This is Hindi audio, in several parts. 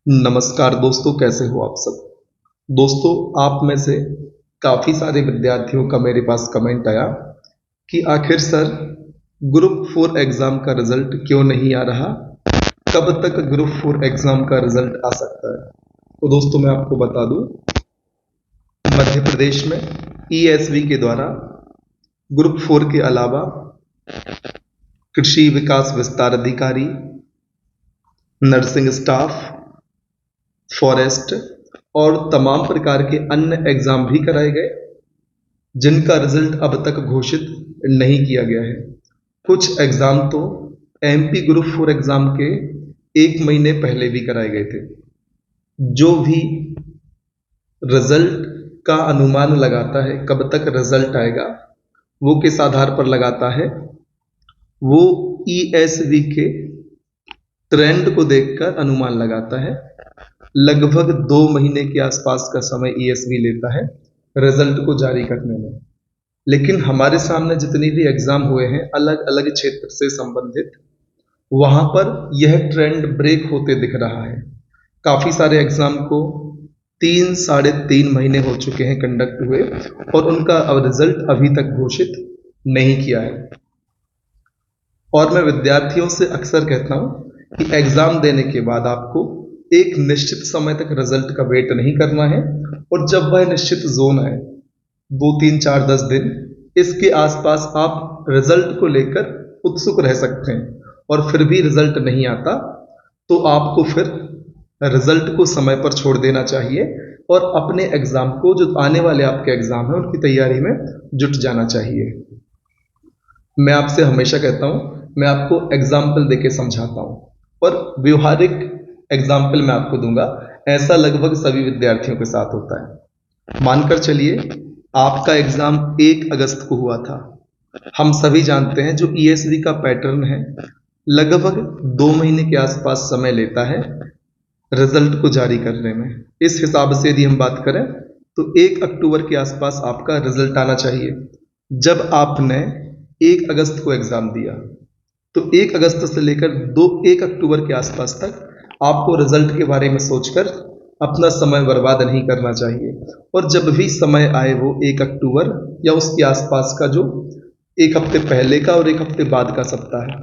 नमस्कार दोस्तों, कैसे हो आप सब। दोस्तों, आप में से काफ़ी सारे विद्यार्थियों का मेरे पास कमेंट आया कि आखिर सर ग्रुप 4 एग्ज़ाम का रिज़ल्ट क्यों नहीं आ रहा, कब तक ग्रुप 4 एग्ज़ाम का रिज़ल्ट आ सकता है। तो दोस्तों, मैं आपको बता दूं, मध्य प्रदेश में ईएसवी के द्वारा ग्रुप 4 के अलावा कृषि विकास विस्तार अधिकारी, नर्सिंग स्टाफ, फॉरेस्ट और तमाम प्रकार के अन्य एग्ज़ाम भी कराए गए, जिनका रिजल्ट अब तक घोषित नहीं किया गया है। कुछ एग्ज़ाम तो एमपी ग्रुप 4 एग्ज़ाम के 1 महीने पहले भी कराए गए थे। जो भी रिजल्ट का अनुमान लगाता है कब तक रिजल्ट आएगा, वो किस आधार पर लगाता है, वो ईएसवी के ट्रेंड को देखकर अनुमान लगाता है। लगभग 2 महीने के आसपास का समय ईएसवी लेता है रिजल्ट को जारी करने में। लेकिन हमारे सामने जितनी भी एग्जाम हुए हैं अलग अलग क्षेत्र से संबंधित, वहां पर यह ट्रेंड ब्रेक होते दिख रहा है। काफी सारे एग्जाम को 3-3.5 महीने हो चुके हैं कंडक्ट हुए, और उनका अब रिजल्ट अभी तक घोषित नहीं किया है। और मैं विद्यार्थियों से अक्सर कहता हूं कि एग्जाम देने के बाद आपको एक निश्चित समय तक रिजल्ट का वेट नहीं करना है, और जब वह निश्चित जोन है 2-3-4-10 दिन, इसके आसपास आप रिजल्ट को लेकर उत्सुक रह सकते हैं, और फिर भी रिजल्ट नहीं आता तो आपको फिर रिजल्ट को समय पर छोड़ देना चाहिए और अपने एग्जाम को, जो आने वाले आपके एग्जाम हैं, उनकी तैयारी में जुट जाना चाहिए। मैं आपसे हमेशा कहता हूं, मैं आपको एग्जाम्पल देके समझाता हूं, और व्यवहारिक एग्जाम्पल मैं आपको दूंगा। ऐसा लगभग सभी विद्यार्थियों के साथ होता है। मानकर चलिए आपका एग्जाम 1 अगस्त को हुआ था। हम सभी जानते हैं जो ईएसवी का पैटर्न है, लगभग 2 महीने के आसपास समय लेता है रिजल्ट को जारी करने में। इस हिसाब से यदि हम बात करें तो 1 अक्टूबर के आसपास आपका रिजल्ट आना चाहिए। जब आपने 1 अगस्त को एग्जाम दिया तो 1 अगस्त से लेकर 1 अक्टूबर के आसपास तक आपको रिजल्ट के बारे में सोचकर अपना समय बर्बाद नहीं करना चाहिए। और जब भी समय आए, वो 1 अक्टूबर या उसके आसपास का, जो 1 हफ्ते पहले का और 1 हफ्ते बाद का सप्ताह है,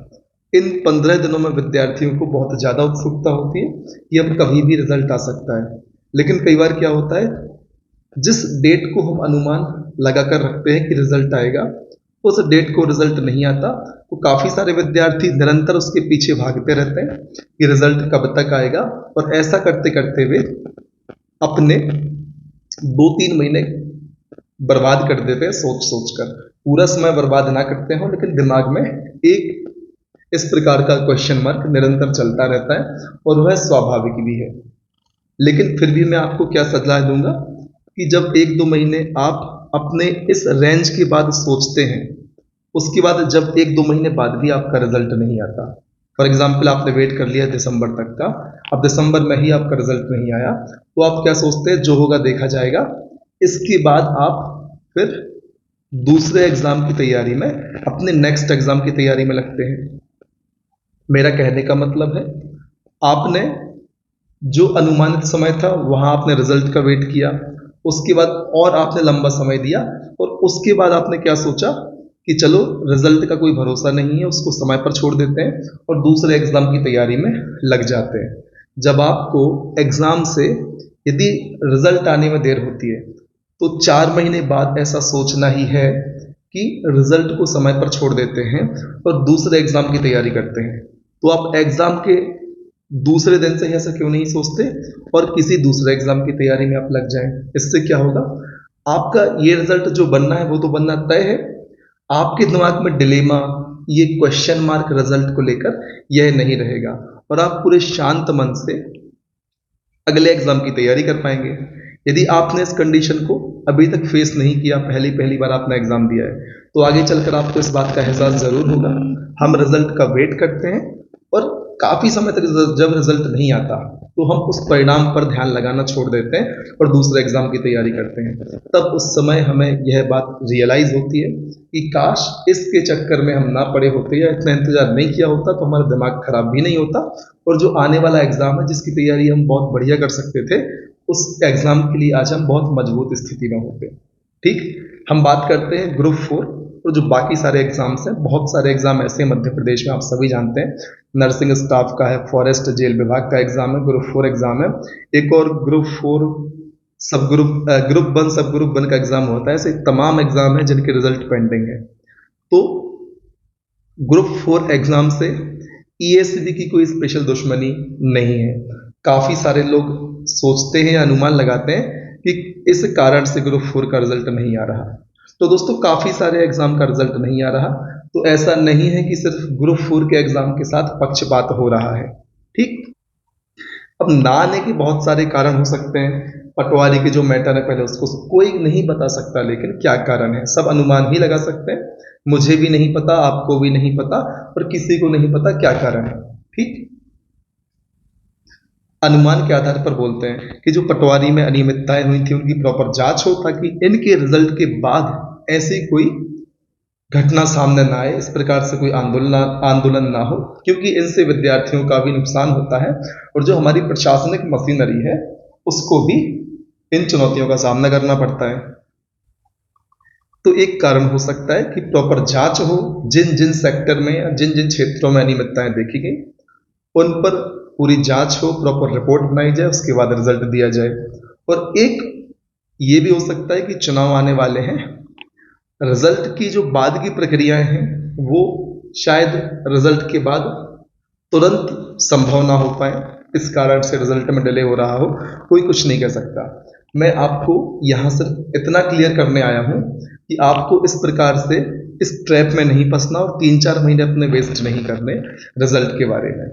इन 15 दिनों में विद्यार्थियों को बहुत ज़्यादा उत्सुकता होती है कि अब कभी भी रिजल्ट आ सकता है। लेकिन कई बार क्या होता है, जिस डेट को हम अनुमान लगाकर रखते हैं कि रिजल्ट आएगा, उस डेट को रिजल्ट नहीं आता, तो काफ़ी सारे विद्यार्थी निरंतर उसके पीछे भागते रहते हैं कि रिजल्ट कब तक आएगा, और ऐसा करते करते वे अपने 2-3 महीने बर्बाद कर देते हैं सोच सोच कर। पूरा समय बर्बाद ना करते हो, लेकिन दिमाग में एक इस प्रकार का क्वेश्चन मार्क निरंतर चलता रहता है, और वह स्वाभाविक भी है। लेकिन फिर भी मैं आपको क्या सलाह दूंगा कि जब 1-2 महीने आप अपने इस रेंज के बाद सोचते हैं, उसके बाद जब 1-2 महीने बाद भी आपका रिजल्ट नहीं आता, फॉर एग्जाम्पल आपने वेट कर लिया दिसंबर तक का, अब दिसंबर में ही आपका रिजल्ट नहीं आया, तो आप क्या सोचते हैं, जो होगा देखा जाएगा। इसके बाद आप फिर दूसरे एग्जाम की तैयारी में, अपने नेक्स्ट एग्जाम की तैयारी में लगते हैं। मेरा कहने का मतलब है, आपने जो अनुमानित समय था वहां आपने रिजल्ट का वेट किया, उसके बाद और आपने लंबा समय दिया, और उसके बाद आपने क्या सोचा कि चलो रिजल्ट का कोई भरोसा नहीं है, उसको समय पर छोड़ देते हैं और दूसरे एग्जाम की तैयारी में लग जाते हैं। जब आपको एग्जाम से यदि रिजल्ट आने में देर होती है, तो 4 महीने बाद ऐसा सोचना ही है कि रिजल्ट को समय पर छोड़ देते हैं और दूसरे एग्जाम की तैयारी करते हैं। तो आप एग्जाम के दूसरे दिन से ही ऐसा क्यों नहीं सोचते और किसी दूसरे एग्जाम की तैयारी में आप लग जाएं। इससे क्या होगा, आपका ये रिजल्ट जो बनना है वो तो बनना तय है, आपके दिमाग में डिलेमा, ये क्वेश्चन मार्क रिजल्ट को लेकर यह नहीं रहेगा, और आप पूरे शांत मन से अगले एग्जाम की तैयारी कर पाएंगे। यदि आपने इस कंडीशन को अभी तक फेस नहीं किया, पहली बार आपने एग्जाम दिया है, तो आगे चलकर आपको इस बात का एहसास जरूर होगा। हम रिजल्ट का वेट करते हैं और काफ़ी समय तक जब रिजल्ट नहीं आता तो हम उस परिणाम पर ध्यान लगाना छोड़ देते हैं और दूसरे एग्ज़ाम की तैयारी करते हैं। तब उस समय हमें यह बात रियलाइज़ होती है कि काश इसके चक्कर में हम ना पड़े होते या इतना इंतज़ार नहीं किया होता तो हमारा दिमाग खराब भी नहीं होता और जो आने वाला एग्ज़ाम है जिसकी तैयारी हम बहुत बढ़िया कर सकते थे, उस एग्ज़ाम के लिए आज हम बहुत मजबूत स्थिति में होते। ठीक, हम बात करते हैं ग्रुप 4 और जो बाकी सारे एग्ज़ाम्स हैं, बहुत सारे एग्ज़ाम ऐसे हैं मध्य प्रदेश में, आप सभी जानते हैं। नर्सिंग स्टाफ का है, फॉरेस्ट जेल विभाग का एग्ज़ाम है, ग्रुप 4 एग्ज़ाम है। एक और ग्रुप 4 ग्रुप 1 सब ग्रुप 1 का एग्ज़ाम होता है। ऐसे तमाम एग्ज़ाम हैं जिनके रिजल्ट पेंडिंग है। तो ग्रुप 4 एग्ज़ाम से ईएससीबी की कोई स्पेशल दुश्मनी नहीं है। काफ़ी सारे लोग सोचते हैं, अनुमान लगाते हैं कि इस कारण से ग्रुप 4 का रिजल्ट नहीं आ रहा। तो दोस्तों काफ़ी सारे एग्ज़ाम का रिजल्ट नहीं आ रहा, तो ऐसा नहीं है कि सिर्फ ग्रुप 4 के एग्ज़ाम के साथ पक्षपात हो रहा है। ठीक, अब ना आने के बहुत सारे कारण हो सकते हैं। पटवारी के जो मैटर है पहले उसको कोई नहीं बता सकता, लेकिन क्या कारण है सब अनुमान ही लगा सकते हैं। मुझे भी नहीं पता, आपको भी नहीं पता और किसी को नहीं पता क्या कारण है। ठीक, अनुमान के आधार पर बोलते हैं कि जो पटवारी में अनियमितताएं हुई थी उनकी प्रॉपर जांच हो ताकि इनके रिजल्ट के बाद ऐसी कोई घटना सामने ना आए, इस प्रकार से कोई आंदोलन ना हो, क्योंकि इनसे विद्यार्थियों का भी नुकसान होता है और जो हमारी प्रशासनिक मशीनरी है उसको भी इन चुनौतियों का सामना करना पड़ता है। तो एक कारण हो सकता है कि प्रॉपर जांच हो, जिन जिन सेक्टर में या जिन जिन क्षेत्रों में अनियमितताएं देखी गई उन पर पूरी जांच हो, प्रॉपर रिपोर्ट बनाई जाए, उसके बाद रिजल्ट दिया जाए। और एक ये भी हो सकता है कि चुनाव आने वाले हैं, रिजल्ट की जो बाद की प्रक्रियाएं हैं वो शायद रिजल्ट के बाद तुरंत संभव ना हो पाए, इस कारण से रिजल्ट में डिले हो रहा हो, कोई कुछ नहीं कह सकता। मैं आपको यहाँ सिर्फ इतना क्लियर करने आया हूँ कि आपको इस प्रकार से इस ट्रैप में नहीं फंसना और 3-4 महीने अपने वेस्ट नहीं करने रिजल्ट के बारे में।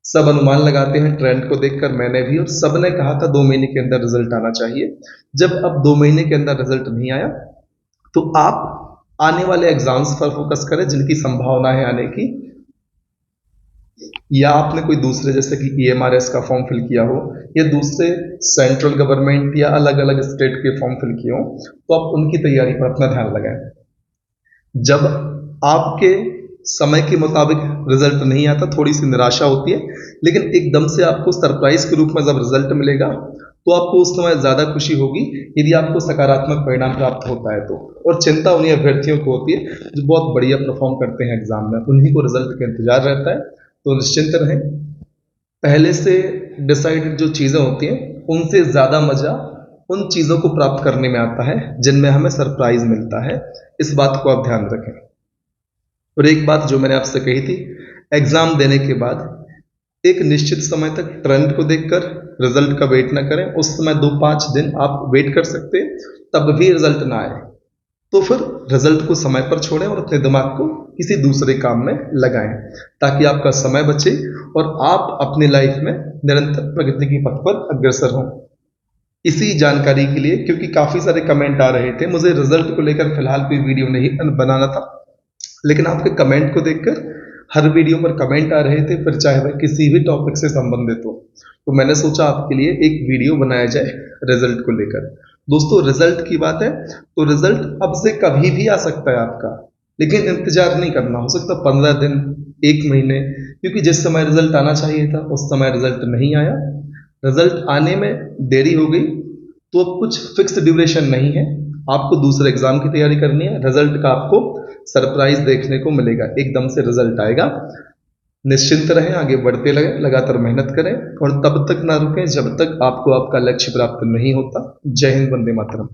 सब अनुमान लगाते हैं ट्रेंड को देखकर, मैंने भी, और सब ने कहा था 2 महीने के अंदर रिजल्ट आना चाहिए। जब अब 2 महीने के अंदर रिजल्ट नहीं आया तो आप आने वाले एग्जाम्स पर फोकस करें जिनकी संभावना है आने की, या आपने कोई दूसरे जैसे कि ईएमआरएस का फॉर्म फिल किया हो या दूसरे सेंट्रल गवर्नमेंट या अलग अलग स्टेट के फॉर्म फिल किए हो, तो आप उनकी तैयारी पर अपना ध्यान लगाएं। जब आपके समय के मुताबिक रिजल्ट नहीं आता थोड़ी सी निराशा होती है, लेकिन एकदम से आपको सरप्राइज के रूप में जब रिजल्ट मिलेगा तो आपको उस समय ज़्यादा खुशी होगी यदि आपको सकारात्मक परिणाम प्राप्त होता है तो। और चिंता उन्हीं अभ्यर्थियों को होती है जो बहुत बढ़िया परफॉर्म करते हैं एग्जाम में, उन्हीं को रिजल्ट का इंतजार रहता है। तो निश्चिंत रहें, पहले से डिसाइडेड जो चीज़ें होती हैं उनसे ज़्यादा मज़ा उन चीज़ों को प्राप्त करने में आता है जिनमें हमें सरप्राइज मिलता है। इस बात को आप ध्यान रखें। और एक बात जो मैंने आपसे कही थी, एग्ज़ाम देने के बाद एक निश्चित समय तक ट्रेंड को देखकर रिजल्ट का वेट ना करें। उस समय 2-5 दिन आप वेट कर सकते हैं, तब भी रिजल्ट ना आए तो फिर रिजल्ट को समय पर छोड़ें और अपने दिमाग को किसी दूसरे काम में लगाएं ताकि आपका समय बचे और आप अपनी लाइफ में निरंतर प्रगति के पथ पर अग्रसर हों। इसी जानकारी के लिए, क्योंकि काफ़ी सारे कमेंट आ रहे थे, मुझे रिजल्ट को लेकर फिलहाल कोई वीडियो नहीं बनाना था, लेकिन आपके कमेंट को देखकर हर वीडियो पर कमेंट आ रहे थे, फिर चाहे वह किसी भी टॉपिक से संबंधित हो, तो मैंने सोचा आपके लिए एक वीडियो बनाया जाए रिजल्ट को लेकर। दोस्तों रिजल्ट की बात है तो रिजल्ट अब से कभी भी आ सकता है आपका, लेकिन इंतजार नहीं करना। हो सकता 15 दिन, 1 महीने, क्योंकि जिस समय रिजल्ट आना चाहिए था उस समय रिजल्ट नहीं आया, रिजल्ट आने में देरी हो गई, तो अब कुछ फिक्स ड्यूरेशन नहीं है, आपको दूसरे एग्जाम की तैयारी करनी है। रिजल्ट का आपको सरप्राइज देखने को मिलेगा, एकदम से रिजल्ट आएगा। निश्चिंत रहें, आगे बढ़ते रहें, लगातार मेहनत करें और तब तक ना रुकें जब तक आपको आपका लक्ष्य प्राप्त नहीं होता। जय हिंद, वंदे मातरम।